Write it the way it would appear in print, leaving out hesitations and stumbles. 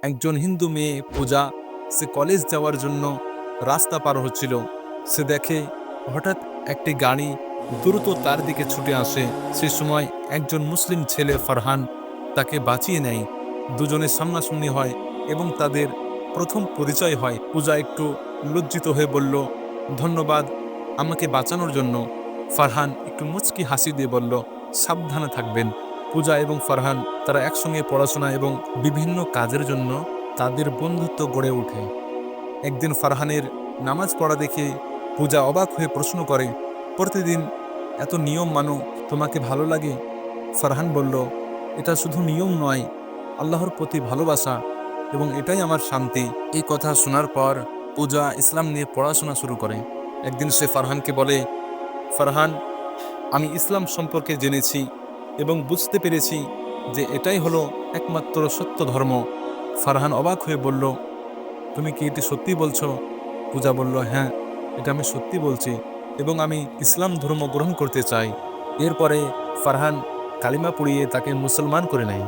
একজন হিন্দু মেয়ে পূজা, সে কলেজ যাওয়ার জন্য রাস্তা পার হচ্ছিল। সে দেখে হঠাৎ একটি গাড়ি দ্রুত তার দিকে ছুটে আসে। সে সময় একজন মুসলিম ছেলে ফারহান তাকে বাঁচিয়ে নেয়। দুজনের সামনাসামনি হয় এবং তাদের প্রথম পরিচয় হয়। পূজা একটু লজ্জিত হয়ে বলল, ধন্যবাদ আমাকে বাঁচানোর জন্য। ফারহান একটু মুচকি হাসি দিয়ে বলল, সাবধানে থাকবেন। পূজা এবং ফারহান তারা একসঙ্গে পড়াশোনা এবং বিভিন্ন কাজের জন্য তাদের বন্ধুত্ব গড়ে ওঠে। একদিন ফারহানের নামাজ পড়া দেখে পূজা অবাক হয়ে প্রশ্ন করে, প্রতিদিন এত নিয়ম মানো, তোমাকে ভালো লাগে? ফারহান বলল, এটা শুধু নিয়ম নয়, আল্লাহর প্রতি ভালোবাসা, এবং এটাই আমার শান্তি। এই কথা শোনার পর পূজা ইসলাম নিয়ে পড়াশোনা শুরু করে। একদিন সে ফারহানকে বলে, ফারহান, আমি ইসলাম সম্পর্কে জেনেছি এবং বুঝতে পেরেছি যে এটাই হলো একমাত্র সত্য ধর্ম। ফারহান অবাক হয়ে বলল, তুমি কি এটি সত্যি বলছো? পূজা বলল, হ্যাঁ, এটা আমি সত্যি বলছি এবং আমি ইসলাম ধর্ম গ্রহণ করতে চাই। এরপরে ফারহান কালিমা পড়িয়ে তাকে মুসলমান করে নেয়।